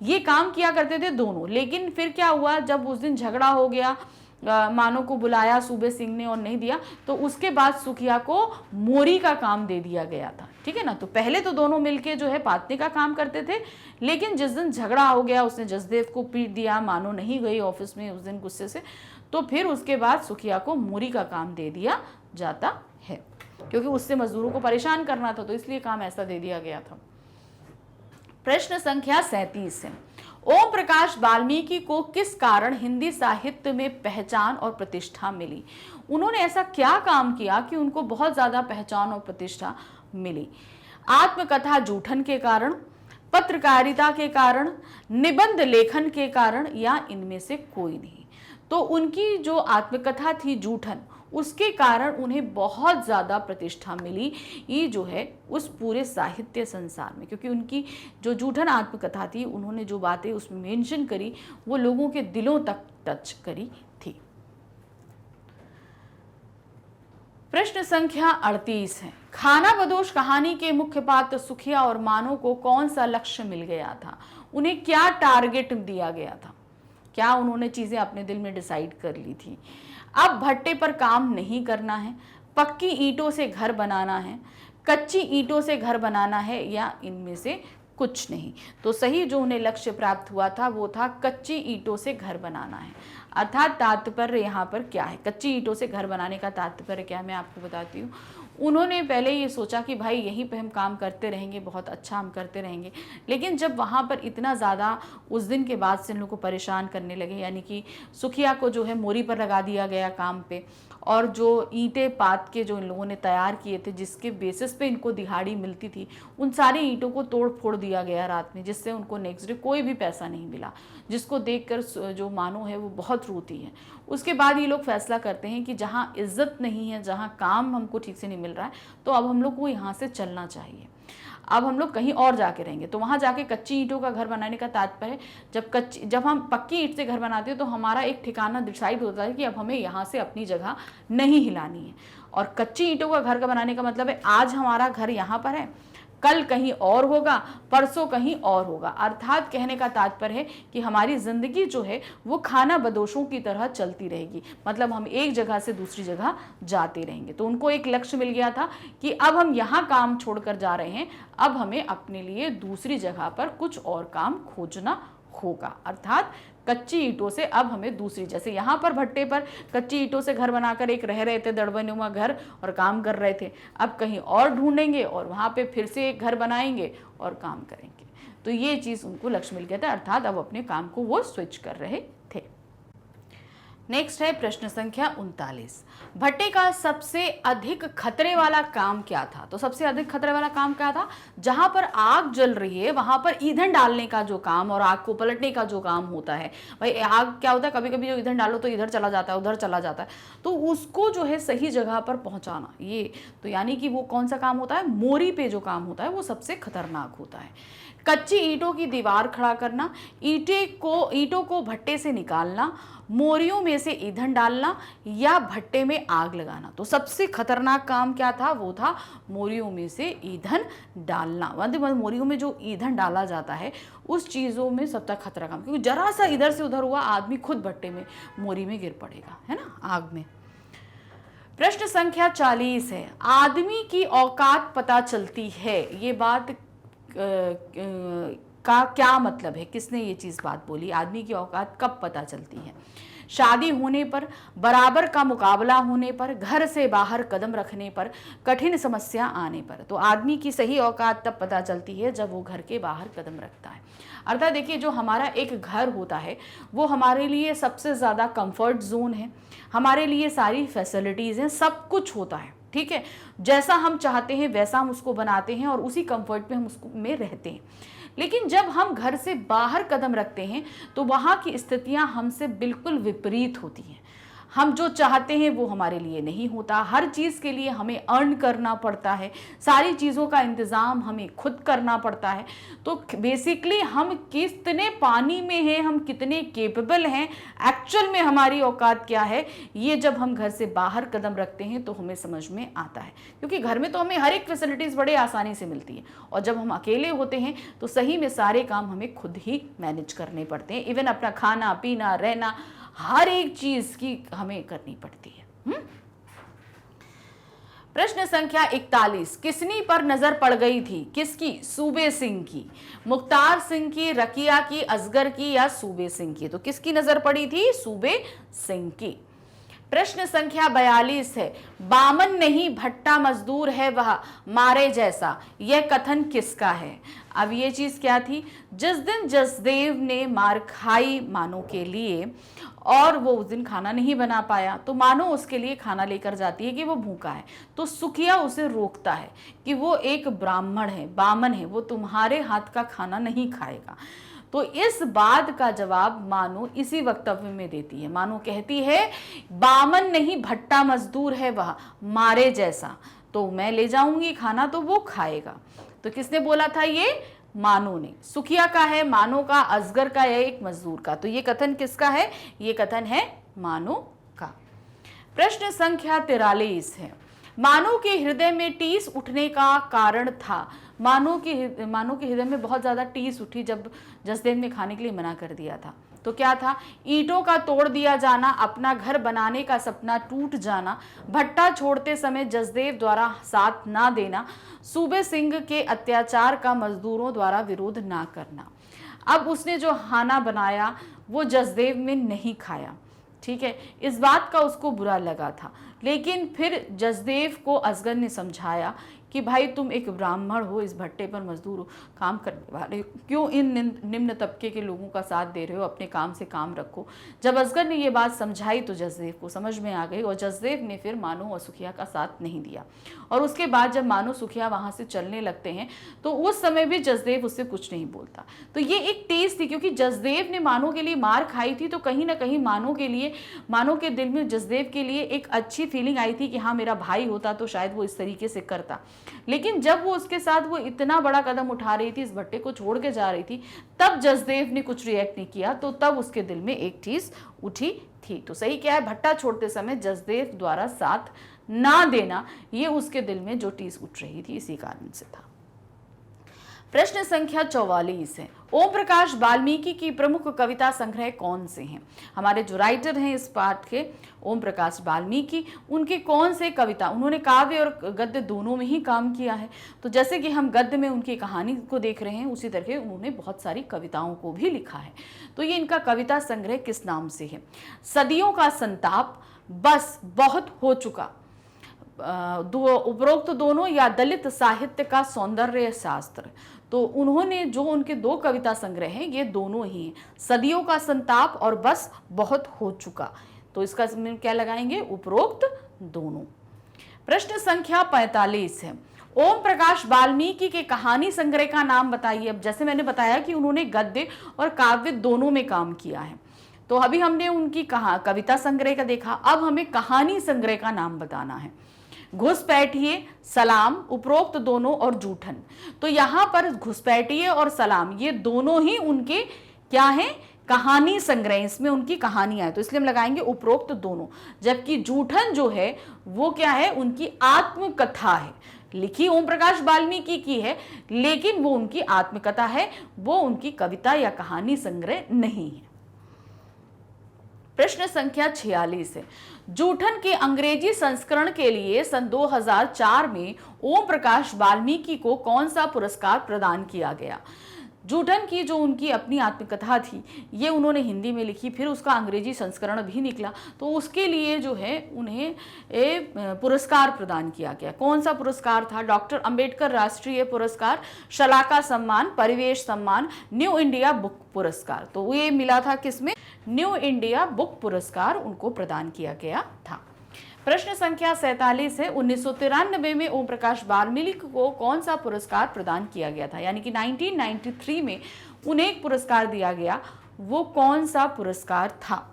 ये काम किया करते थे दोनों। लेकिन फिर क्या हुआ, जब उस दिन झगड़ा हो गया, मानो को बुलाया सूबे सिंह ने और नहीं दिया, तो उसके बाद सुखिया को मोरी का काम दे दिया गया था। ठीक है ना। तो पहले तो दोनों मिलके जो है पाथने का काम करते थे, लेकिन जिस दिन झगड़ा हो गया, उसने जसदेव को पीट दिया, मानो नहीं गई ऑफिस में उस दिन गुस्से से, तो फिर उसके बाद सुखिया को मोरी का काम दे दिया जाता है, क्योंकि उससे मजदूरों को परेशान करना था, तो इसलिए काम ऐसा दे दिया गया था। प्रश्न संख्या 37 है, ओम प्रकाश वाल्मीकि को किस कारण हिंदी साहित्य में पहचान और प्रतिष्ठा मिली? उन्होंने ऐसा क्या काम किया कि उनको बहुत ज्यादा पहचान और प्रतिष्ठा मिली? आत्मकथा जूठन के कारण, पत्रकारिता के कारण, निबंध लेखन के कारण, या इनमें से कोई नहीं? तो उनकी जो आत्मकथा थी जूठन, उसके कारण उन्हें बहुत ज़्यादा प्रतिष्ठा मिली, ये जो है उस पूरे साहित्य संसार में, क्योंकि उनकी जो जूठन आत्मकथा थी, उन्होंने जो बातें उसमें मेंशन करी वो लोगों के दिलों तक टच करी थी। प्रश्न संख्या 38 है, खानाबदोश कहानी के मुख्य पात्र सुखिया और मानो को कौन सा लक्ष्य मिल गया था? उन्हें क्या टारगेट दिया गया था? क्या उन्होंने चीजें अपने दिल में डिसाइड कर ली थी? अब भट्टे पर काम नहीं करना है, पक्की ईंटों से घर बनाना है, कच्ची ईंटों से घर बनाना है, या इनमें से कुछ नहीं? तो सही जो उन्हें लक्ष्य प्राप्त हुआ था वो था कच्ची ईंटों से घर बनाना है। अर्थात तात्पर्य यहाँ पर क्या है, कच्ची ईंटों से घर बनाने का तात्पर्य क्या है, मैं आपको बताती हूँ। उन्होंने पहले ये सोचा कि भाई यहीं पे हम काम करते रहेंगे, बहुत अच्छा हम करते रहेंगे, लेकिन जब वहाँ पर इतना ज़्यादा उस दिन के बाद से इन लोगों को परेशान करने लगे, यानी कि सुखिया को जो है मोरी पर लगा दिया गया काम पे, और जो ईंटें पात के जो इन लोगों ने तैयार किए थे, जिसके बेसिस पे इनको दिहाड़ी मिलती थी, उन सारी ईंटों को तोड़ फोड़ दिया गया रात में, जिससे उनको नेक्स्ट डे कोई भी पैसा नहीं मिला, जिसको देखकर जो मानो है वो बहुत रोती है। उसके बाद ये लोग फैसला करते हैं कि जहाँ इज्जत नहीं है, जहाँ काम हमको ठीक से नहीं मिल रहा है, तो अब हम लोग को यहाँ से चलना चाहिए, अब हम लोग कहीं और जाके रहेंगे। तो वहाँ जाके कच्ची ईंटों का घर बनाने का तात्पर्य, जब हम पक्की ईंट से घर बनाते हैं तो हमारा एक ठिकाना डिसाइड होता है कि अब हमें यहाँ से अपनी जगह नहीं हिलानी है। और कच्ची ईंटों का घर का बनाने का मतलब है आज हमारा घर यहाँ पर है, कल कहीं और होगा, परसों कहीं और होगा। अर्थात कहने का तात्पर्य है कि हमारी जिंदगी जो है वो खानाबदोशों की तरह चलती रहेगी, मतलब हम एक जगह से दूसरी जगह जाते रहेंगे। तो उनको एक लक्ष्य मिल गया था कि अब हम यहाँ काम छोड़कर जा रहे हैं, अब हमें अपने लिए दूसरी जगह पर कुछ और काम खोजना होगा। अर्थात कच्ची ईंटों से अब हमें दूसरी, जैसे यहाँ पर भट्टे पर कच्ची ईंटों से घर बनाकर एक रह रहे थे, दड़बनुमा घर, और काम कर रहे थे, अब कहीं और ढूंढेंगे और वहाँ पे फिर से एक घर बनाएंगे और काम करेंगे। तो ये चीज़ उनको लक्ष्य मिल गया था, अर्थात अब अपने काम को वो स्विच कर रहे थे। नेक्स्ट है प्रश्न संख्या 39, भट्टे का सबसे अधिक खतरे वाला काम क्या था? तो सबसे अधिक खतरे वाला काम क्या था? जहां पर आग जल रही है वहां पर ईंधन डालने का जो काम और आग को पलटने का जो काम होता है। भाई आग क्या होता है, कभी कभी जो ईंधन डालो तो इधर चला जाता है, उधर चला जाता है, तो उसको जो है सही जगह पर पहुंचाना, ये तो यानी कि वो कौन सा काम होता है, मोरी पे जो काम होता है वो सबसे खतरनाक होता है। कच्ची ईंटों की दीवार खड़ा करना, ईंटों को भट्टे से निकालना, मोरियों में से ईंधन डालना, या भट्टे में आग लगाना। तो सबसे खतरनाक काम क्या था? वो था मोरियों में से ईंधन डालना। मतलब मोरियों में जो ईंधन डाला जाता है उस चीज़ों में सबसे खतरा काम, क्योंकि जरा सा इधर से उधर हुआ आदमी खुद भट्टे में, मोरी में गिर पड़ेगा, है ना, आग में। प्रश्न संख्या 40 है, आदमी की औकात पता चलती है, ये बात का क्या मतलब है? किसने ये चीज़ बात बोली? आदमी की औकात कब पता चलती है? शादी होने पर, बराबर का मुकाबला होने पर, घर से बाहर कदम रखने पर, कठिन समस्या आने पर। तो आदमी की सही औकात तब पता चलती है जब वो घर के बाहर कदम रखता है। अर्थात देखिए, जो हमारा एक घर होता है वो हमारे लिए सबसे ज़्यादा कंफर्ट जोन है, हमारे लिए सारी फैसिलिटीज़ हैं, सब कुछ होता है, ठीक है, जैसा हम चाहते हैं वैसा हम उसको बनाते हैं और उसी कंफर्ट में हम उसको में रहते हैं। लेकिन जब हम घर से बाहर कदम रखते हैं तो वहाँ की स्थितियाँ हमसे बिल्कुल विपरीत होती हैं। हम जो चाहते हैं वो हमारे लिए नहीं होता, हर चीज़ के लिए हमें अर्न करना पड़ता है, सारी चीज़ों का इंतज़ाम हमें खुद करना पड़ता है। तो बेसिकली हम कितने पानी में हैं, हम कितने केपेबल हैं, एक्चुअल में हमारी औकात क्या है, ये जब हम घर से बाहर कदम रखते हैं तो हमें समझ में आता है। क्योंकि घर में तो हमें हर एक फैसिलिटीज़ बड़े आसानी से मिलती है, और जब हम अकेले होते हैं तो सही में सारे काम हमें खुद ही मैनेज करने पड़ते हैं। इवन अपना खाना पीना रहना, हर एक चीज की हमें करनी पड़ती है। प्रश्न संख्या 41, किसनी पर नजर पड़ गई थी? किसकी? सूबे सिंह की। मुख्तार सिंह की, रकिया की, असगर की, या सूबे सिंह की? तो किसकी नजर पड़ी थी? सूबे सिंह की। प्रश्न संख्या 42 है, बामन नहीं भट्टा मजदूर है वह मारे जैसा, यह कथन किसका है? अब ये चीज क्या थी? जिस दिन जसदेव ने मार खाई मानो के लिए और वो उस दिन खाना नहीं बना पाया, तो मानो उसके लिए खाना लेकर जाती है कि वो भूखा है, तो सुखिया उसे रोकता है कि वो एक ब्राह्मण है, बामन है, वो तुम्हारे हाथ का खाना नहीं खाएगा। तो इस बात का जवाब मानो इसी वक्तव्य में देती है। मानो कहती है, बामन नहीं भट्टा मजदूर है वह मारे जैसा, तो मैं ले जाऊंगी खाना तो वो खाएगा। तो किसने बोला था ये? मानो ने। सुखिया का है, मानो का, असगर का, या एक मजदूर का? तो ये कथन किसका है? ये कथन है मानो का। प्रश्न संख्या 43 है, मानो के हृदय में टीस उठने का कारण था। मानो के हृदय में बहुत ज्यादा टीस उठी जब जसदेव ने खाने के लिए मना कर दिया था। तो क्या था? ईंटों का तोड़ दिया जाना, अपना घर बनाने का सपना टूट जाना, भट्टा छोड़ते समय जसदेव द्वारा साथ ना देना, सूबे सिंह के अत्याचार का मजदूरों द्वारा विरोध ना करना। अब उसने जो खाना बनाया वो जसदेव में नहीं खाया, ठीक है, इस बात का उसको बुरा लगा था। लेकिन फिर जसदेव को असगर ने समझाया कि भाई तुम एक ब्राह्मण हो, इस भट्टे पर मजदूर हो, काम करने वाले हो, क्यों इन निम्न तबके के लोगों का साथ दे रहे हो? अपने काम से काम रखो। जब असगर ने ये बात समझाई तो जसदेव को समझ में आ गई, और जसदेव ने फिर मानो और सुखिया का साथ नहीं दिया। और उसके बाद जब मानो सुखिया वहां से चलने लगते हैं तो उस समय भी जसदेव उससे कुछ नहीं बोलता। तो ये एक टेस्ट थी, क्योंकि जसदेव ने मानो के लिए मार खाई थी, तो कहीं ना कहीं मानो के दिल में जसदेव के लिए एक अच्छी फीलिंग आई थी कि हाँ मेरा भाई होता तो शायद वो इस तरीके से करता। लेकिन जब वो उसके साथ वो इतना बड़ा कदम उठा रही थी, इस भट्टे को छोड़ के जा रही थी, तब जसदेव ने कुछ रिएक्ट नहीं किया, तो तब उसके दिल में एक चीज उठी थी। तो सही क्या है? भट्टा छोड़ते समय जसदेव द्वारा साथ ना देना, ये उसके दिल में जो टीस उठ रही थी, इसी कारण से था। प्रश्न संख्या 44 है, ओम प्रकाश वाल्मीकि की प्रमुख कविता संग्रह कौन से हैं? हमारे जो राइटर हैं इस पाठ के, ओम प्रकाश वाल्मीकि, उनके कौन से कविता, उन्होंने काव्य और गद्य दोनों में ही काम किया है। तो जैसे कि हम गद्य में उनकी कहानी को देख रहे हैं, उसी तरह उन्होंने बहुत सारी कविताओं को भी लिखा है। तो ये इनका कविता संग्रह किस नाम से है? सदियों का संताप, बस बहुत हो चुका, उपरोक्त दोनों, या दलित साहित्य का सौंदर्य शास्त्र। तो उन्होंने जो उनके दो कविता संग्रह हैं ये दोनों ही हैं, सदियों का संताप और बस बहुत हो चुका। तो इसका क्या लगाएंगे? उपरोक्त दोनों। प्रश्न संख्या 45 है, ओम प्रकाश वाल्मीकि के कहानी संग्रह का नाम बताइए। अब जैसे मैंने बताया कि उन्होंने गद्य और काव्य दोनों में काम किया है, तो अभी हमने उनकी कविता संग्रह का देखा, अब हमें कहानी संग्रह का नाम बताना है। घुसपैठिए, सलाम, उपरोक्त दोनों और जूठन। तो यहां पर घुसपैठिए और सलाम ये दोनों ही उनके क्या है? कहानी संग्रह, इसमें उनकी कहानियां है, तो इसलिए हम लगाएंगे उपरोक्त दोनों। जबकि जूठन जो है वो क्या है? उनकी आत्मकथा है, लिखी ओम प्रकाश वाल्मीकि की है, लेकिन वो उनकी आत्मकथा है, वो उनकी कविता या कहानी संग्रह नहीं है। प्रश्न संख्या 46 है, जूठन के अंग्रेजी संस्करण के लिए सन 2004 में ओम प्रकाश वाल्मीकि को कौन सा पुरस्कार प्रदान किया गया? जूठन की जो उनकी अपनी आत्मकथा थी ये उन्होंने हिंदी में लिखी, फिर उसका अंग्रेजी संस्करण भी निकला, तो उसके लिए जो है उन्हें पुरस्कार प्रदान किया गया। कौन सा पुरस्कार था? डॉक्टर अंबेडकर राष्ट्रीय पुरस्कार, शलाका सम्मान, परिवेश सम्मान, न्यू इंडिया बुक पुरस्कार। तो ये मिला था किसमें? न्यू इंडिया बुक पुरस्कार उनको प्रदान किया गया था। प्रश्न संख्या 47 है, 1993 में ओम प्रकाश वाल्मीकि को कौन सा पुरस्कार प्रदान किया गया था? यानी कि 1993 में उन्हें एक पुरस्कार दिया गया, वो कौन सा पुरस्कार था?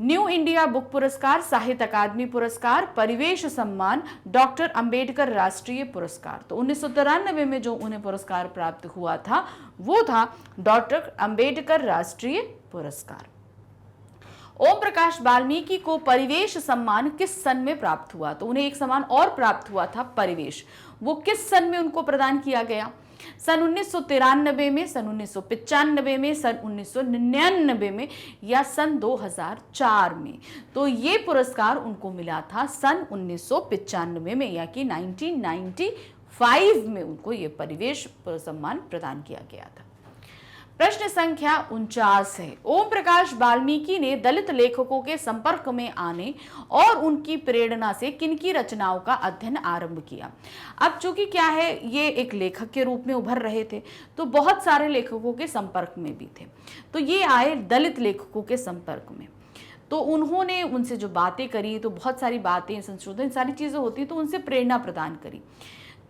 न्यू इंडिया बुक पुरस्कार, साहित्य अकादमी पुरस्कार, परिवेश सम्मान, डॉक्टर अंबेडकर राष्ट्रीय पुरस्कार। तो 1993 में जो उन्हें पुरस्कार प्राप्त हुआ था वो था डॉक्टर अंबेडकर राष्ट्रीय पुरस्कार। ओम प्रकाश वाल्मीकि को परिवेश सम्मान किस सन में प्राप्त हुआ? तो उन्हें एक सम्मान और प्राप्त हुआ था परिवेश, वो किस सन में उनको प्रदान किया गया? सन 1993 में, सन 1995 में, सन 1999 में या सन 2004 में? तो ये पुरस्कार उनको मिला था सन 1995 में, या कि 1995 में उनको ये परिवेश सम्मान प्रदान किया गया था। प्रश्न संख्या 49 है, ओम प्रकाश वाल्मीकि ने दलित लेखकों के संपर्क में आने और उनकी प्रेरणा से किनकी रचनाओं का अध्ययन आरंभ किया? अब चूंकि क्या है, ये एक लेखक के रूप में उभर रहे थे तो बहुत सारे लेखकों के संपर्क में भी थे, तो ये आए दलित लेखकों के संपर्क में। तो उन्होंने उनसे जो बातें करी, तो बहुत सारी बातें, संशोधन, सारी चीज़ें होती, तो उनसे प्रेरणा प्रदान करी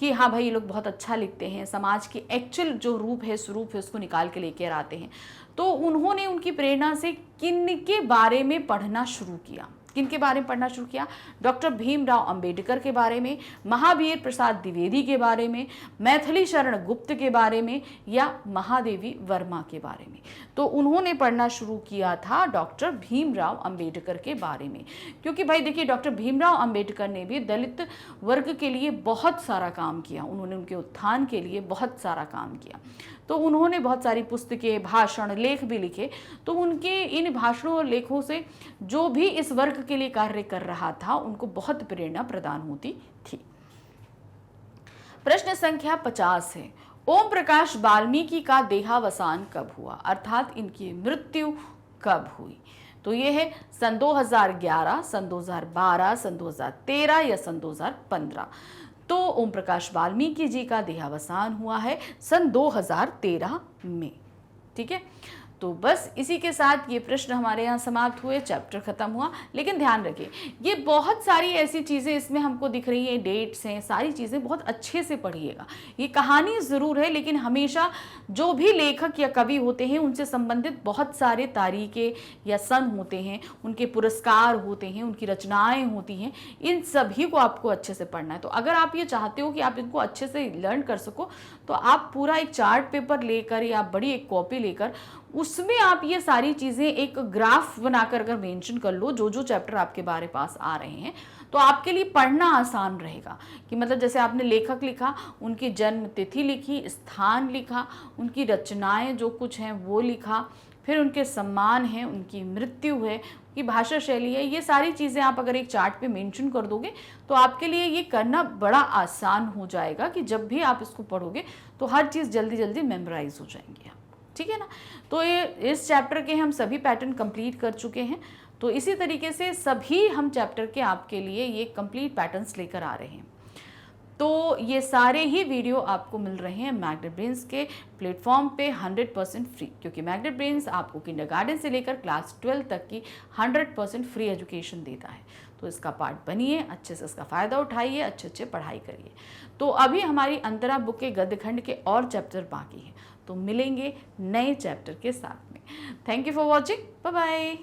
कि हाँ भाई ये लोग बहुत अच्छा लिखते हैं, समाज की एक्चुअल जो रूप है, स्वरूप है, उसको निकाल के लेकर आते हैं। तो उन्होंने उनकी प्रेरणा से किन के बारे में पढ़ना शुरू किया? किन के बारे में पढ़ना शुरू किया? डॉक्टर भीमराव अंबेडकर के बारे में, महावीर प्रसाद द्विवेदी के बारे में, मैथिली शरण गुप्त के बारे में, या महादेवी वर्मा के बारे में? तो उन्होंने पढ़ना शुरू किया था डॉक्टर भीमराव अंबेडकर के बारे में, क्योंकि भाई देखिए डॉक्टर भीमराव अंबेडकर ने भी दलित वर्ग के लिए बहुत सारा काम किया, उन्होंने उनके उत्थान के लिए बहुत सारा काम किया। तो उन्होंने बहुत सारी पुस्तकें, भाषण, लेख भी लिखे। तो उनके इन भाषणों और लेखों से जो भी इस वर्ग के लिए कार्य कर रहा था उनको बहुत प्रेरणा प्रदान होती थी। प्रश्न संख्या 50 है, ओम प्रकाश वाल्मीकि का देहावसान कब हुआ, अर्थात इनकी मृत्यु कब हुई? तो ये है सन 2011, सन 2012, सन 2013 या सन 2015। तो ओम प्रकाश वाल्मीकि जी का देहावसान हुआ है सन 2013 में। ठीक है, तो बस इसी के साथ ये प्रश्न हमारे यहाँ समाप्त हुए, चैप्टर खत्म हुआ। लेकिन ध्यान रखिए, ये बहुत सारी ऐसी चीज़ें इसमें हमको दिख रही हैं, डेट्स हैं, सारी चीज़ें बहुत अच्छे से पढ़िएगा। ये कहानी ज़रूर है, लेकिन हमेशा जो भी लेखक या कवि होते हैं उनसे संबंधित बहुत सारे तारीखें या सन होते हैं, उनके पुरस्कार होते हैं, उनकी रचनाएँ होती हैं, इन सभी को आपको अच्छे से पढ़ना है। तो अगर आप ये चाहते हो कि आप इनको अच्छे से लर्न कर सको, तो आप पूरा एक चार्ट पेपर लेकर या बड़ी एक कॉपी लेकर उसमें आप ये सारी चीज़ें एक ग्राफ बनाकर अगर मेंशन कर लो, जो जो चैप्टर आपके बारे पास आ रहे हैं, तो आपके लिए पढ़ना आसान रहेगा। कि मतलब जैसे आपने लेखक लिखा, उनकी जन्म तिथि लिखी, स्थान लिखा, उनकी रचनाएं जो कुछ हैं वो लिखा, फिर उनके सम्मान हैं, उनकी मृत्यु है, की भाषा शैली है, ये सारी चीज़ें आप अगर एक चार्ट पे मेंशन कर दोगे तो आपके लिए ये करना बड़ा आसान हो जाएगा कि जब भी आप इसको पढ़ोगे तो हर चीज़ जल्दी जल्दी मेमोराइज हो जाएंगी। ठीक है ना? तो ये इस चैप्टर के हम सभी पैटर्न कंप्लीट कर चुके हैं। तो इसी तरीके से सभी हम चैप्टर के आपके लिए ये कंप्लीट पैटर्न्स लेकर आ रहे हैं। तो ये सारे ही वीडियो आपको मिल रहे हैं मैग्नेट ब्रेन्स के प्लेटफॉर्म पे 100% फ्री, क्योंकि मैग्नेट ब्रेन्स आपको किंडरगार्टन से लेकर क्लास 12 तक की 100% फ्री एजुकेशन देता है। तो इसका पार्ट बनिए, अच्छे से इसका फ़ायदा उठाइए, अच्छे पढ़ाई करिए। तो अभी हमारी अंतरा बुक के गद्यखंड के और चैप्टर बाकी हैं, तो मिलेंगे नए चैप्टर के साथ में। Thank you for watching, bye bye.